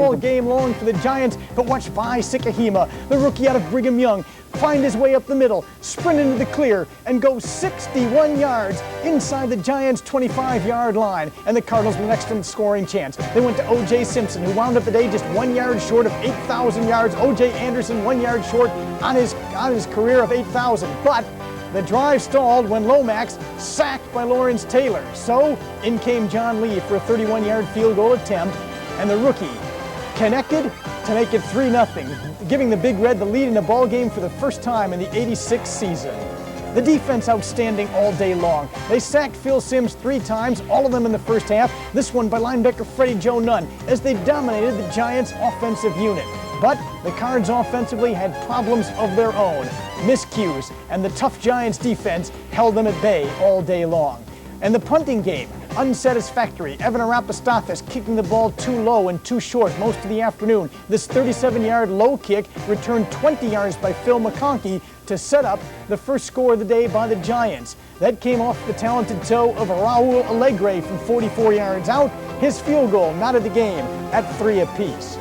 all game long for the Giants, but watch Vi Sikahema, the rookie out of Brigham Young, find his way up the middle, sprint into the clear, and go 61 yards inside the Giants' 25-yard line. And the Cardinals were next in the scoring chance. They went to O.J. Simpson, who wound up the day just 1 yard short of 8,000 yards. O.J. Anderson 1 yard short on his career of 8,000. But the drive stalled when Lomax sacked by Lawrence Taylor. So in came John Lee for a 31-yard field goal attempt, and the rookie connected to make it 3-0, giving the Big Red the lead in the ball game for the first time in the '86 season. The defense outstanding all day long. They sacked Phil Simms 3 times, all of them in the first half, this one by linebacker Freddie Joe Nunn, as they dominated the Giants' offensive unit. But the Cards offensively had problems of their own. Miscues, and the tough Giants defense held them at bay all day long. And the punting game, unsatisfactory. Evan Arapastathis kicking the ball too low and too short most of the afternoon. This 37-yard low kick returned 20 yards by Phil McConkey to set up the first score of the day by the Giants. That came off the talented toe of Raul Alegre from 44 yards out. His field goal knotted the game at 3 apiece.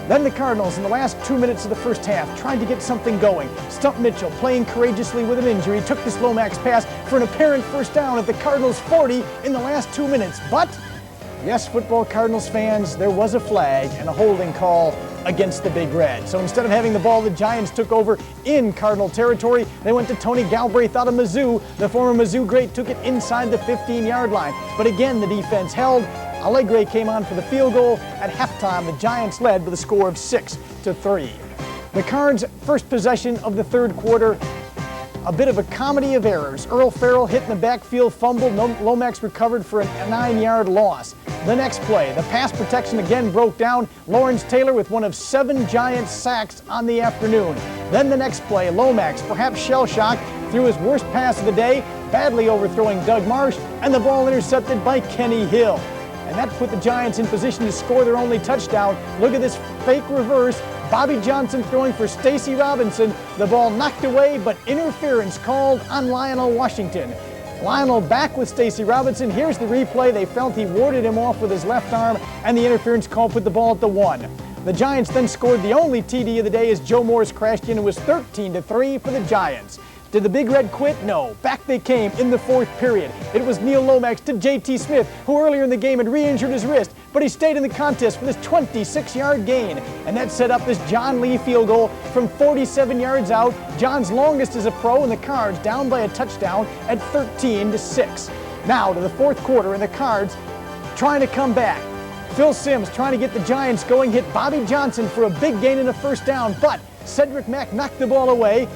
Then the Cardinals, in the last 2 minutes of the first half, tried to get something going. Stump Mitchell, playing courageously with an injury, took this Lomax pass for an apparent first down at the Cardinals' 40 in the last 2 minutes. But, yes, football Cardinals fans, there was a flag and a holding call against the Big Red. So instead of having the ball, the Giants took over in Cardinal territory. They went to Tony Galbraith out of Mizzou. The former Mizzou great took it inside the 15-yard line. But again, the defense held. Alegre came on for the field goal. At halftime, the Giants led with a score of 6-3. The Cards' first possession of the third quarter, a bit of a comedy of errors. Earl Farrell hit in the backfield, fumbled. Lomax recovered for a 9-yard loss. The next play, the pass protection again broke down. Lawrence Taylor with one of 7 Giants sacks on the afternoon. Then the next play, Lomax, perhaps shell-shocked, threw his worst pass of the day, badly overthrowing Doug Marsh, and the ball intercepted by Kenny Hill. And that put the Giants in position to score their only touchdown. Look at this fake reverse. Bobby Johnson throwing for Stacy Robinson. The ball knocked away, but interference called on Lionel Washington. Lionel back with Stacy Robinson. Here's the replay. They felt he warded him off with his left arm, and the interference call put the ball at the 1. The Giants then scored the only TD of the day as Joe Morris crashed in. It was 13-3 for the Giants. Did the Big Red quit? No. Back they came in the fourth period. It was Neil Lomax to JT Smith, who earlier in the game had re-injured his wrist, but he stayed in the contest for this 26-yard gain. And that set up this John Lee field goal from 47 yards out. John's longest as a pro, and the Cards down by a touchdown at 13-6. Now to the fourth quarter, and the Cards trying to come back. Phil Simms trying to get the Giants going, hit Bobby Johnson for a big gain and a first down, but Cedric Mack knocked the ball away,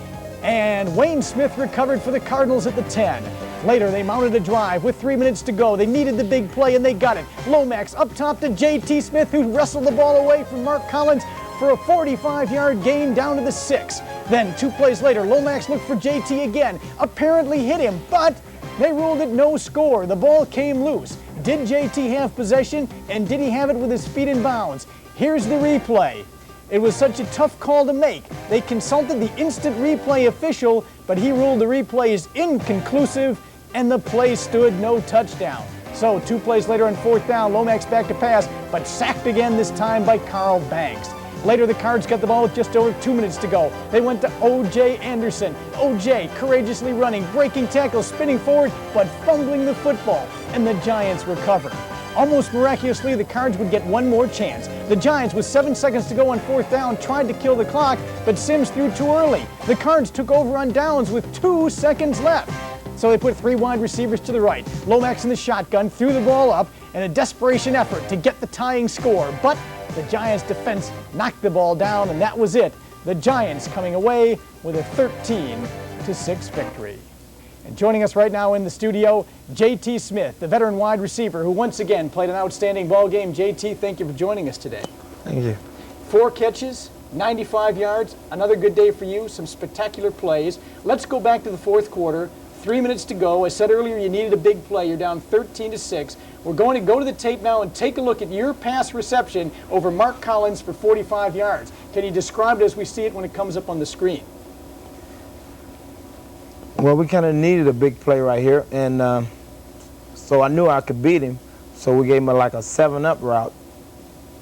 and Wayne Smith recovered for the Cardinals at the 10. Later, they mounted a drive with 3 minutes to go. They needed the big play, and they got it. Lomax up top to JT Smith, who wrestled the ball away from Mark Collins for a 45-yard gain down to the 6. Then, 2 plays later, Lomax looked for JT again, apparently hit him, but they ruled it no score. The ball came loose. Did JT have possession, and did he have it with his feet in bounds? Here's the replay. It was such a tough call to make. They consulted the instant replay official, but he ruled the replay is inconclusive, and the play stood no touchdown. So 2 plays later on 4th down, Lomax back to pass, but sacked again, this time by Carl Banks. Later, the Cards got the ball with just over 2 minutes to go. They went to O.J. Anderson. O.J. courageously running, breaking tackles, spinning forward, but fumbling the football, and the Giants recovered. Almost miraculously, the Cards would get one more chance. The Giants, with 7 seconds to go on 4th down, tried to kill the clock, but Simms threw too early. The Cards took over on downs with 2 seconds left. So they put 3 wide receivers to the right. Lomax in the shotgun threw the ball up in a desperation effort to get the tying score. But the Giants' defense knocked the ball down, and that was it. The Giants coming away with a 13-6 victory. And joining us right now in the studio, JT Smith, the veteran wide receiver who once again played an outstanding ball game. JT, thank you for joining us today. Thank you. 4 catches, 95 yards, another good day for you, some spectacular plays. Let's go back to the fourth quarter. 3 minutes to go. I said earlier you needed a big play. You're down 13-6. We're going to go to the tape now and take a look at your pass reception over Mark Collins for 45 yards. Can you describe it as we see it when it comes up on the screen? Well, we kind of needed a big play right here, and so I knew I could beat him, so we gave him like a 7-up route,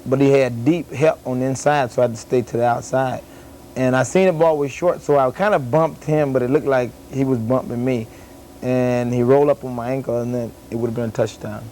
but he had deep help on the inside, so I had to stay to the outside. And I seen the ball was short, so I kind of bumped him, but it looked like he was bumping me. And he rolled up on my ankle, and then it would have been a touchdown.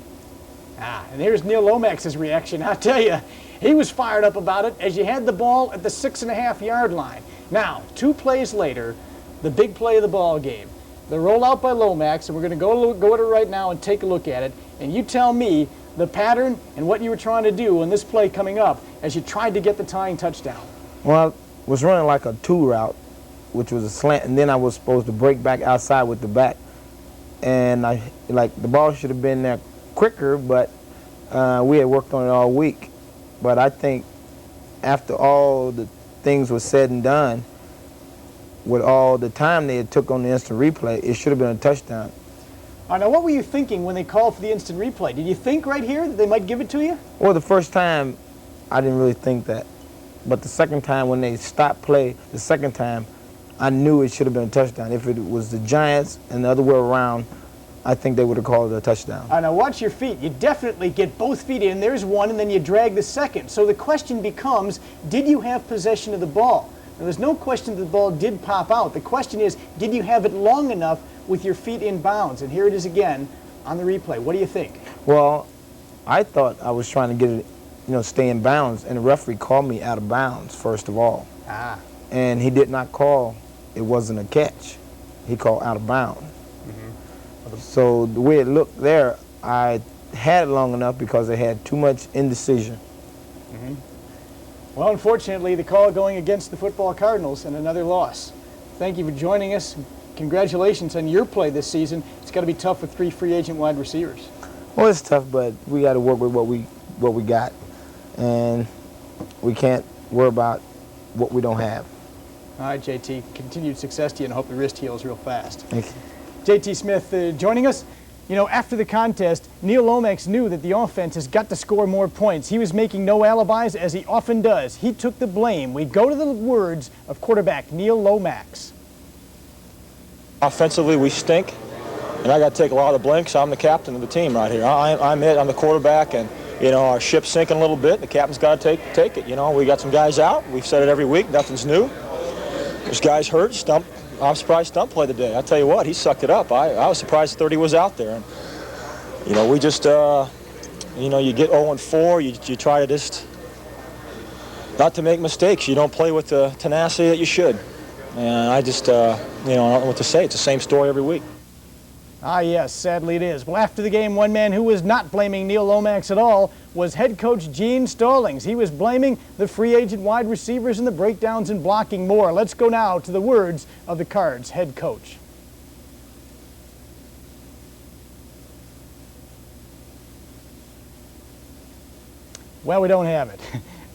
And here's Neil Lomax's reaction. I'll tell you, he was fired up about it as you had the ball at the 6.5-yard line. Now, 2 plays later, the big play of the ball game. The rollout by Lomax, and we're going to go at it right now and take a look at it. And you tell me the pattern and what you were trying to do on this play coming up as you tried to get the tying touchdown. Well, I was running like a 2 route, which was a slant, and then I was supposed to break back outside with the back. And the ball should have been there quicker, but we had worked on it all week. But I think after all the things were said and done, with all the time they had took on the instant replay, it should have been a touchdown. Now, what were you thinking when they called for the instant replay? Did you think right here that they might give it to you? Well, the first time, I didn't really think that. But the second time, when they stopped play, the second time, I knew it should have been a touchdown. If it was the Giants and the other way around, I think they would have called it a touchdown. Now watch your feet. You definitely get both feet in. There's one, and then you drag the second. So the question becomes, did you have possession of the ball? Now, there's no question that the ball did pop out. The question is, did you have it long enough with your feet in bounds? And here it is again on the replay. What do you think? Well, I thought I was trying to get it, stay in bounds, and the referee called me out of bounds, first of all. And he did not call it wasn't a catch. He called out of bounds. So the way it looked there, I had it long enough because I had too much indecision. Well, unfortunately, the call going against the football Cardinals and another loss. Thank you for joining us. Congratulations on your play this season. It's got to be tough with 3 free agent wide receivers. Well, it's tough, but we got to work with what we got, and we can't worry about what we don't have. All right, JT, continued success to you, and I hope the wrist heals real fast. Thank you. JT Smith joining us. After the contest, Neil Lomax knew that the offense has got to score more points. He was making no alibis, as he often does. He took the blame. We go to the words of quarterback Neil Lomax. Offensively, we stink, and I got to take a lot of the blame because I'm the captain of the team right here. I'm the quarterback, and our ship's sinking a little bit. The captain's got to take it. We got some guys out. We've said it every week. Nothing's new. There's guys hurt. I'm surprised Stump played today. I tell you what, he sucked it up. I was surprised 30 was out there. And we just, you get 0-4. You try to just not to make mistakes. You don't play with the tenacity that you should. And I just, I don't know what to say. It's the same story every week. Yes, sadly it is. Well, after the game, one man who was not blaming Neil Lomax at all was head coach Gene Stallings. He was blaming the free agent wide receivers and the breakdowns and blocking more. Let's go now to the words of the Cards head coach. Well, we don't have it.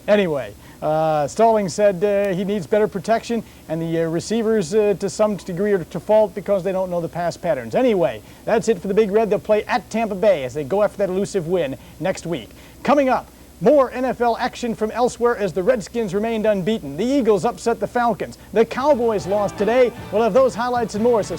Anyway, Stallings said he needs better protection, and the receivers to some degree are to fault because they don't know the pass patterns. Anyway, that's it for the Big Red. They'll play at Tampa Bay as they go after that elusive win next week. Coming up, more NFL action from elsewhere as the Redskins remained unbeaten. The Eagles upset the Falcons. The Cowboys lost today. We'll have those highlights and more. So